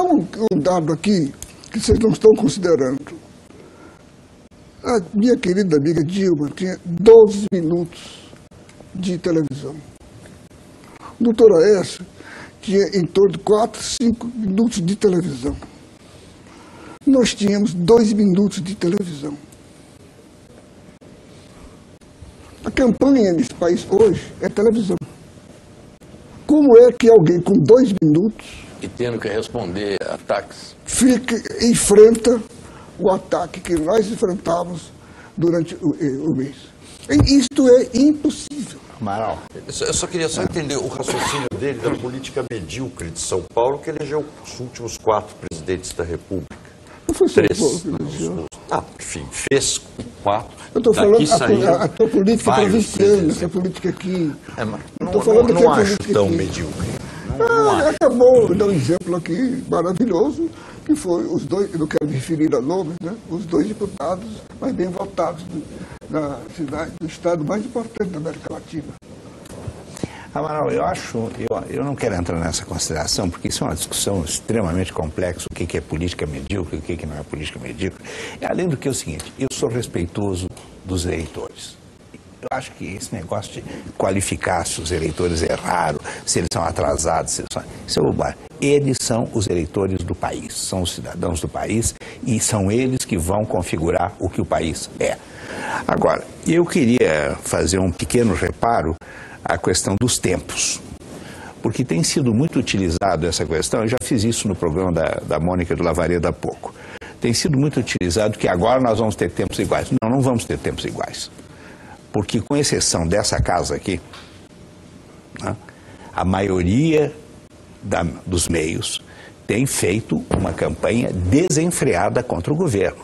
Há um dado aqui que vocês não estão considerando. A minha querida amiga Dilma tinha 12 minutos de televisão. O doutor Aécio tinha em torno de 4, 5 minutos de televisão. Nós tínhamos 2 minutos de televisão. A campanha nesse país hoje é televisão. Como é que alguém com 2 minutos... E tendo que responder ataques... enfrenta o ataque que nós enfrentamos durante o mês? Isto é impossível. Amaral. Eu só queria entender o raciocínio dele da política medíocre de São Paulo, que elegeu os últimos 4 presidentes da República. Não foi São 3. Paulo que elegeu. Enfim, fez 4. Eu estou falando a tua política provinciana, essa política aqui. Não acho tão medíocre. Acabou de dar um exemplo aqui maravilhoso, que foi os 2, eu não quero me referir a nomes, né? Os 2 deputados mais bem votados da cidade, do estado mais importante da América Latina. Amaral, eu não quero entrar nessa consideração, porque isso é uma discussão extremamente complexa, o que é política medíocre, o que não é política medíocre. Além do que é o seguinte, eu sou respeitoso dos eleitores. Eu acho que esse negócio de qualificar se os eleitores erraram, se eles são atrasados, isso é bobagem. Eles são os eleitores do país, são os cidadãos do país e são eles que vão configurar o que o país é. Agora, eu queria fazer um pequeno reparo à questão dos tempos, porque tem sido muito utilizado essa questão, eu já fiz isso no programa da Mônica do Lavareda há pouco, tem sido muito utilizado que agora nós vamos ter tempos iguais. Não vamos ter tempos iguais, porque com exceção dessa casa aqui, né, a maioria dos meios tem feito uma campanha desenfreada contra o governo,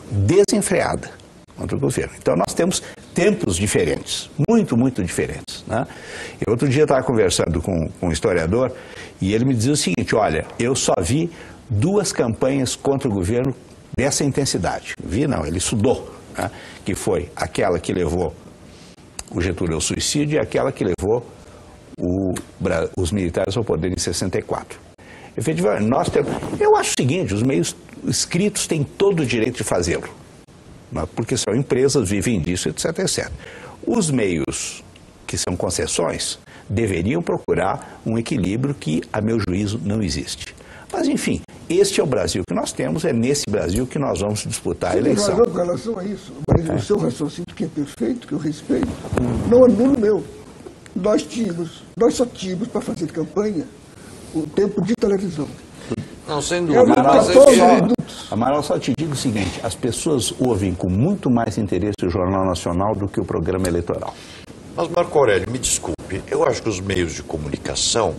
Então nós temos tempos diferentes, muito diferentes, né? Eu outro dia estava conversando com um historiador e ele me dizia o seguinte: olha, eu só vi 2 campanhas contra o governo dessa intensidade. Ele estudou, né? Que foi aquela que levou o Getúlio ao suicídio e aquela que levou os militares ao poder em 64. Efetivamente, eu acho o seguinte: os meios escritos têm todo o direito de fazê-lo, porque são empresas, vivem disso, etc. Os meios que são concessões deveriam procurar um equilíbrio que, a meu juízo, não existe. Mas, enfim, este é o Brasil que nós temos, é nesse Brasil que nós vamos disputar a eleição. Com relação a isso, mas o seu raciocínio, que é perfeito, que eu respeito, não é nulo meu. Nós só tínhamos para fazer campanha o tempo de televisão. Não, sem dúvida. Amaral, só te digo o seguinte: as pessoas ouvem com muito mais interesse o Jornal Nacional do que o programa eleitoral. Mas, Marco Aurélio, me desculpe, eu acho que os meios de comunicação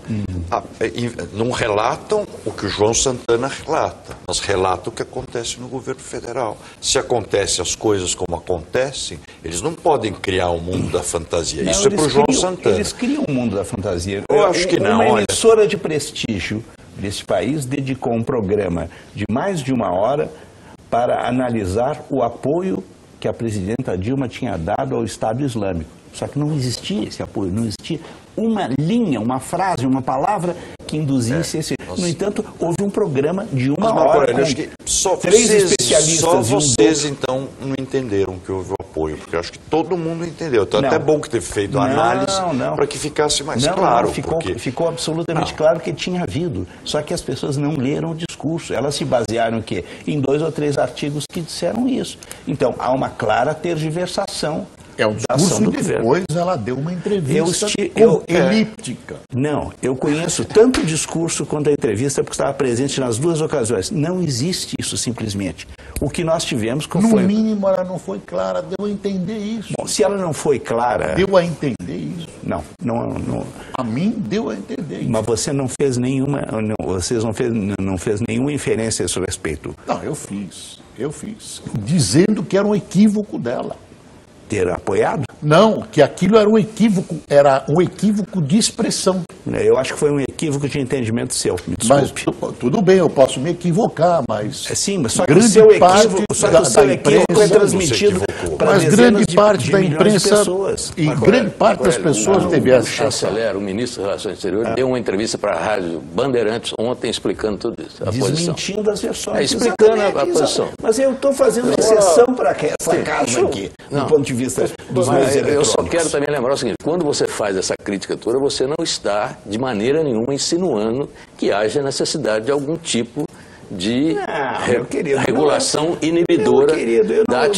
não relatam o que o João Santana relata, mas relatam o que acontece no governo federal. Se acontecem as coisas como acontecem, eles não podem criar um mundo da fantasia. Isso é para o João Santana. Eles criam um mundo da fantasia. Eu acho que não. Uma emissora de prestígio desse país dedicou um programa de mais de 1 hora para analisar o apoio que a presidenta Dilma tinha dado ao Estado Islâmico. Só que não existia esse apoio, não existia uma linha, uma frase, uma palavra que induzisse esse... No entanto, houve um programa de 1 hora. Eu acho que só 3 especialistas. Só vocês, então, não entenderam que houve o apoio, porque eu acho que todo mundo entendeu. Então, até bom que ter feito a análise para que ficasse mais claro. Ficou absolutamente claro que tinha havido. Só que as pessoas não leram o discurso. Elas se basearam em 2 ou 3 artigos que disseram isso. Então, há uma clara tergiversação. É o discurso e depois ela deu uma entrevista elíptica. Não, eu conheço tanto o discurso quanto a entrevista porque estava presente nas 2 ocasiões. Não existe isso simplesmente. O que nós tivemos... No mínimo ela não foi clara, deu a entender isso. Bom, se ela não foi clara... Deu a entender isso. Não. A mim deu a entender isso. Mas você não fez nenhuma... Vocês não fez nenhuma inferência a esse respeito. Não, eu fiz. Dizendo que era um equívoco dela. Ter apoiado? Não, que aquilo era um equívoco de expressão. Eu acho que foi um equívoco de entendimento seu, me desculpe. Mas tudo bem, eu posso me equivocar, mas... Sim, mas só que o seu equívoco é transmitido para grande parte da imprensa e grande parte das pessoas teve essa... O chanceler, o ministro das Relações Exteriores, deu uma entrevista para a Rádio Bandeirantes ontem explicando tudo isso, a posição. Desmentindo as versões. Explicando a posição. Mas eu estou fazendo exceção para essa casa aqui, do ponto de vista dos meios eletrônicos. Eu só quero também lembrar o seguinte, quando você faz essa crítica toda, você não está, de maneira nenhuma, insinuando que haja necessidade de algum tipo de regulação inibidora.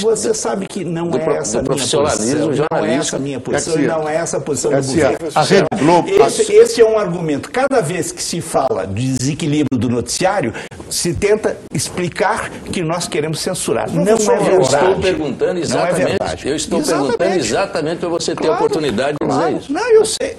Você sabe que não é essa do profissionalismo jornalístico. Não é essa a minha posição e não é essa a posição do governo. A Rede Globo... Esse é um argumento. Cada vez que se fala de desequilíbrio do noticiário, se tenta explicar que nós queremos censurar. Não é verdade. Eu estou perguntando exatamente. Eu estou perguntando exatamente para você ter a oportunidade de dizer isso. Não, eu sei.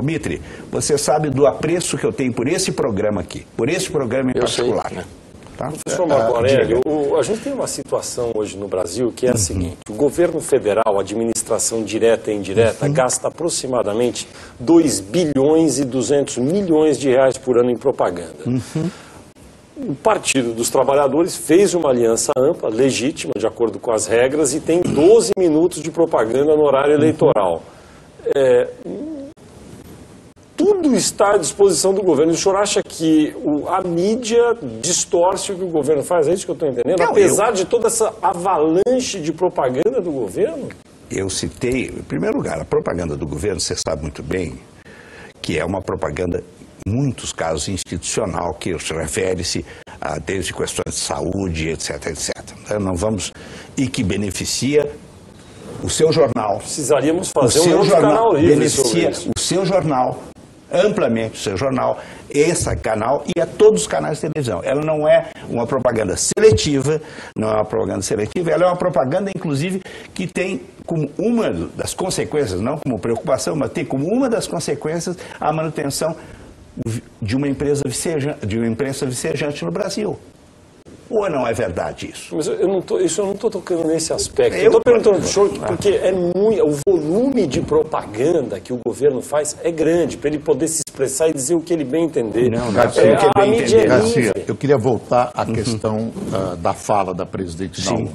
Mitri, você sabe do apreço que eu tenho por esse programa aqui, por esse programa em particular. Tá? Professor Marco Aurélio, a gente tem uma situação hoje no Brasil que é a seguinte: o governo federal, a administração direta e indireta, gasta aproximadamente 2 bilhões e 200 milhões de reais por ano em propaganda. O Partido dos Trabalhadores fez uma aliança ampla, legítima, de acordo com as regras, e tem 12 minutos de propaganda no horário eleitoral. Tudo está à disposição do governo. O senhor acha que a mídia distorce o que o governo faz? É isso que eu estou entendendo? Não, apesar de toda essa avalanche de propaganda do governo? Eu citei, em primeiro lugar, a propaganda do governo, você sabe muito bem, que é uma propaganda, em muitos casos, institucional, que refere-se a desde questões de saúde, etc, etc. Não vamos... E que beneficia o seu jornal. Precisaríamos fazer um outro canal livre beneficia o seu jornal, amplamente o seu jornal, esse canal e a todos os canais de televisão. Ela não é uma propaganda seletiva, ela é uma propaganda, inclusive, que tem como uma das consequências, não como preocupação, mas tem como uma das consequências a manutenção de uma imprensa vicejante no Brasil. Ou não é verdade isso? Mas eu não estou tocando nesse aspecto. Eu estou perguntando para o senhor porque o volume de propaganda que o governo faz é grande, para ele poder se expressar e dizer o que ele bem entender. A mídia é livre. Garcia, eu queria voltar à questão da fala da presidente da ONU.